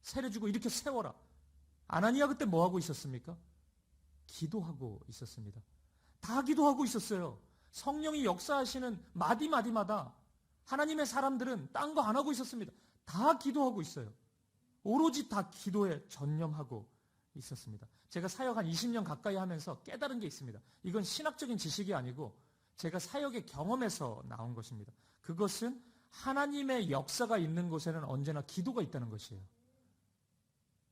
세례주고 이렇게 세워라. 아나니아 그때 뭐 하고 있었습니까? 기도하고 있었습니다. 다 기도하고 있었어요. 성령이 역사하시는 마디마디마다 하나님의 사람들은 딴 거 안 하고 있었습니다. 다 기도하고 있어요. 오로지 다 기도에 전념하고 있었습니다. 제가 사역 한 20년 가까이 하면서 깨달은 게 있습니다. 이건 신학적인 지식이 아니고 제가 사역의 경험에서 나온 것입니다. 그것은 하나님의 역사가 있는 곳에는 언제나 기도가 있다는 것이에요.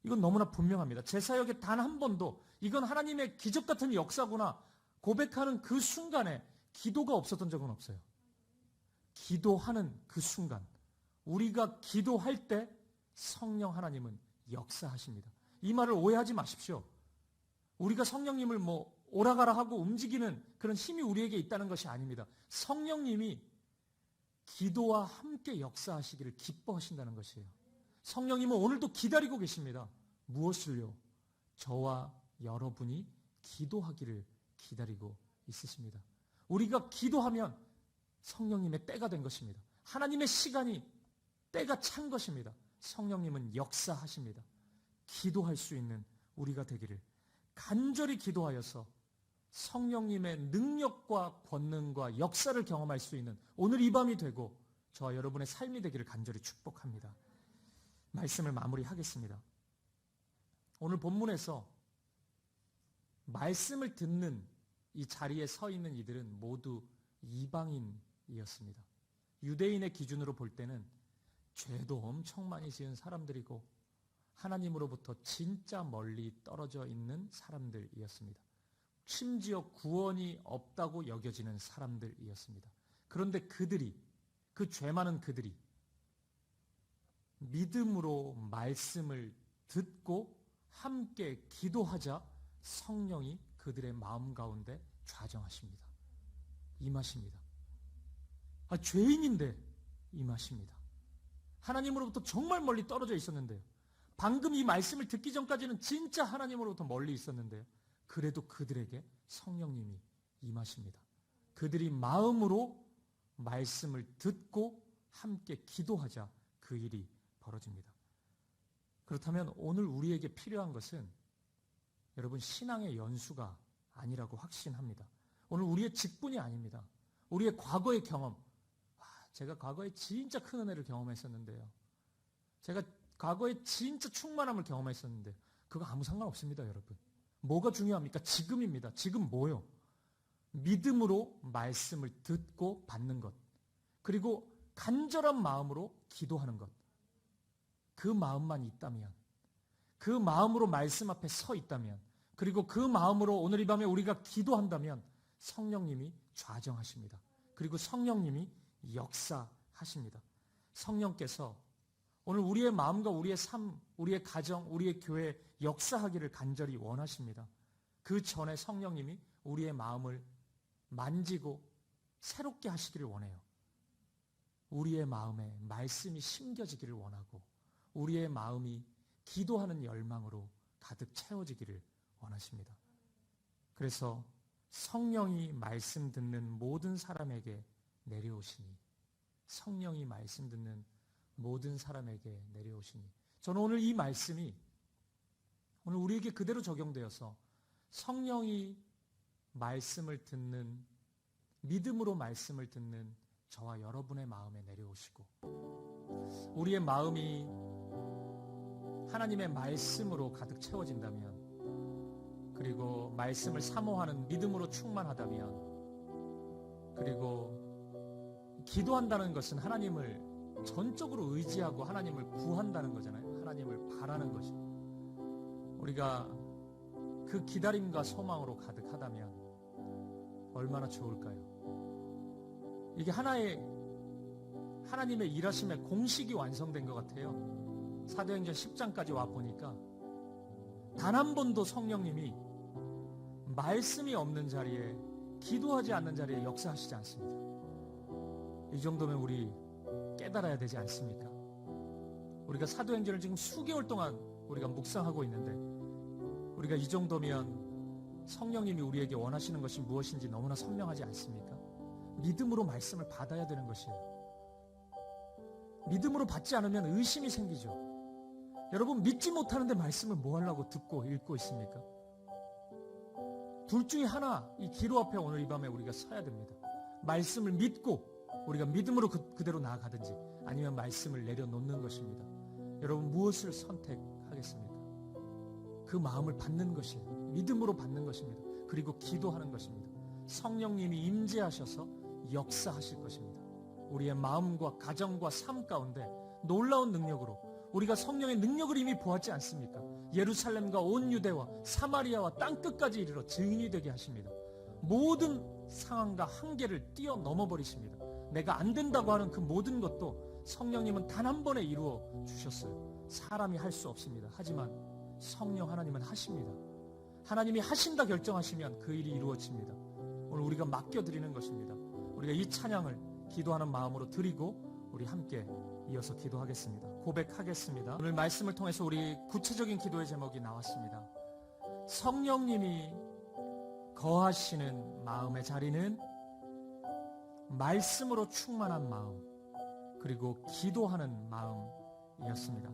이건 너무나 분명합니다. 제 사역에 단 한 번도 이건 하나님의 기적 같은 역사구나 고백하는 그 순간에 기도가 없었던 적은 없어요. 기도하는 그 순간, 우리가 기도할 때 성령 하나님은 역사하십니다. 이 말을 오해하지 마십시오. 우리가 성령님을 오라가라 하고 움직이는 그런 힘이 우리에게 있다는 것이 아닙니다. 성령님이 기도와 함께 역사하시기를 기뻐하신다는 것이에요. 성령님은 오늘도 기다리고 계십니다. 무엇을요? 저와 여러분이 기도하기를 기다리고 있으십니다. 우리가 기도하면 성령님의 때가 된 것입니다. 하나님의 시간이 때가 찬 것입니다. 성령님은 역사하십니다. 기도할 수 있는 우리가 되기를 간절히 기도하여서 성령님의 능력과 권능과 역사를 경험할 수 있는 오늘 이 밤이 되고 저와 여러분의 삶이 되기를 간절히 축복합니다. 말씀을 마무리하겠습니다. 오늘 본문에서 말씀을 듣는 이 자리에 서 있는 이들은 모두 이방인이었습니다. 유대인의 기준으로 볼 때는 죄도 엄청 많이 지은 사람들이고 하나님으로부터 진짜 멀리 떨어져 있는 사람들이었습니다. 심지어 구원이 없다고 여겨지는 사람들이었습니다. 그런데 그들이, 그 죄 많은 그들이 믿음으로 말씀을 듣고 함께 기도하자 성령이 그들의 마음 가운데 좌정하십니다. 임하십니다. 죄인인데 임하십니다. 하나님으로부터 정말 멀리 떨어져 있었는데요. 방금 이 말씀을 듣기 전까지는 진짜 하나님으로부터 멀리 있었는데요. 그래도 그들에게 성령님이 임하십니다. 그들이 마음으로 말씀을 듣고 함께 기도하자 그 일이 벌어집니다. 그렇다면 오늘 우리에게 필요한 것은 여러분 신앙의 연수가 아니라고 확신합니다. 오늘 우리의 직분이 아닙니다. 우리의 과거의 경험. 제가 과거에 진짜 큰 은혜를 경험했었는데요. 제가 과거에 진짜 충만함을 경험했었는데 그거 아무 상관없습니다, 여러분. 뭐가 중요합니까? 지금입니다. 지금 뭐요? 믿음으로 말씀을 듣고 받는 것. 그리고 간절한 마음으로 기도하는 것. 그 마음만 있다면, 그 마음으로 말씀 앞에 서 있다면, 그리고 그 마음으로 오늘 이 밤에 우리가 기도한다면 성령님이 좌정하십니다. 그리고 성령님이 역사하십니다. 성령께서 오늘 우리의 마음과 우리의 삶, 우리의 가정, 우리의 교회에 역사하기를 간절히 원하십니다. 그 전에 성령님이 우리의 마음을 만지고 새롭게 하시기를 원해요. 우리의 마음에 말씀이 심겨지기를 원하고 우리의 마음이 기도하는 열망으로 가득 채워지기를 원하십니다. 그래서 성령이 말씀 듣는 모든 사람에게 내려오시니, 성령이 말씀 듣는 모든 사람에게 내려오시니, 저는 오늘 이 말씀이 오늘 우리에게 그대로 적용되어서 성령이 말씀을 듣는, 믿음으로 말씀을 듣는 저와 여러분의 마음에 내려오시고 우리의 마음이 하나님의 말씀으로 가득 채워진다면, 그리고 말씀을 사모하는 믿음으로 충만하다면, 그리고 기도한다는 것은 하나님을 전적으로 의지하고 하나님을 구한다는 거잖아요. 하나님을 바라는 것이. 우리가 그 기다림과 소망으로 가득하다면 얼마나 좋을까요? 이게 하나님의 일하심의 공식이 완성된 것 같아요. 사도행전 10장까지 와보니까 단 한 번도 성령님이 말씀이 없는 자리에, 기도하지 않는 자리에 역사하시지 않습니다. 이 정도면 우리 깨달아야 되지 않습니까? 우리가 사도행전을 지금 수개월 동안 우리가 묵상하고 있는데 우리가 이 정도면 성령님이 우리에게 원하시는 것이 무엇인지 너무나 선명하지 않습니까? 믿음으로 말씀을 받아야 되는 것이에요. 믿음으로 받지 않으면 의심이 생기죠. 여러분, 믿지 못하는데 말씀을 뭐 하려고 듣고 읽고 있습니까? 둘 중에 하나, 이 기도 앞에 오늘 이 밤에 우리가 서야 됩니다. 말씀을 믿고 우리가 믿음으로 그대로 나아가든지, 아니면 말씀을 내려놓는 것입니다. 여러분, 무엇을 선택하겠습니까? 그 마음을 받는 것이에요. 믿음으로 받는 것입니다. 그리고 기도하는 것입니다. 성령님이 임재하셔서 역사하실 것입니다. 우리의 마음과 가정과 삶 가운데 놀라운 능력으로, 우리가 성령의 능력을 이미 보았지 않습니까? 예루살렘과 온 유대와 사마리아와 땅끝까지 이르러 증인이 되게 하십니다. 모든 상황과 한계를 뛰어넘어 버리십니다. 내가 안 된다고 하는 그 모든 것도 성령님은 단 한 번에 이루어 주셨어요. 사람이 할 수 없습니다. 하지만 성령 하나님은 하십니다. 하나님이 하신다 결정하시면 그 일이 이루어집니다. 오늘 우리가 맡겨드리는 것입니다. 우리가 이 찬양을 기도하는 마음으로 드리고 우리 함께 이어서 기도하겠습니다. 고백하겠습니다. 오늘 말씀을 통해서 우리 구체적인 기도의 제목이 나왔습니다. 성령님이 거하시는 마음의 자리는 말씀으로 충만한 마음, 그리고 기도하는 마음이었습니다.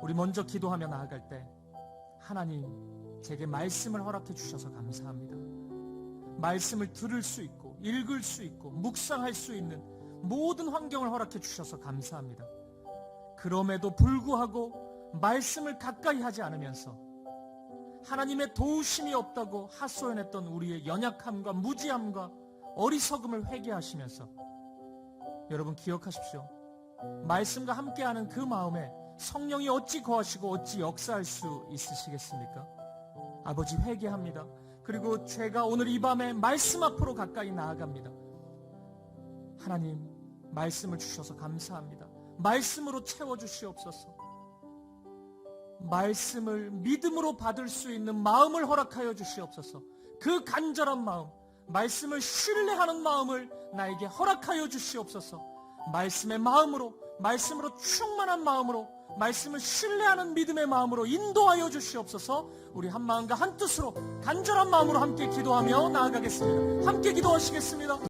우리 먼저 기도하며 나아갈 때, 하나님, 제게 말씀을 허락해 주셔서 감사합니다. 말씀을 들을 수 있고 읽을 수 있고 묵상할 수 있는 모든 환경을 허락해 주셔서 감사합니다. 그럼에도 불구하고 말씀을 가까이 하지 않으면서 하나님의 도우심이 없다고 하소연했던 우리의 연약함과 무지함과 어리석음을 회개하시면서, 여러분 기억하십시오. 말씀과 함께하는 그 마음에 성령이 어찌 거하시고 어찌 역사할 수 있으시겠습니까? 아버지, 회개합니다. 그리고 제가 오늘 이 밤에 말씀 앞으로 가까이 나아갑니다. 하나님, 말씀을 주셔서 감사합니다. 말씀으로 채워주시옵소서. 말씀을 믿음으로 받을 수 있는 마음을 허락하여 주시옵소서. 그 간절한 마음, 말씀을 신뢰하는 마음을 나에게 허락하여 주시옵소서. 말씀의 마음으로, 말씀으로 충만한 마음으로, 말씀을 신뢰하는 믿음의 마음으로 인도하여 주시옵소서. 우리 한 마음과 한 뜻으로 간절한 마음으로 함께 기도하며 나아가겠습니다. 함께 기도하시겠습니다.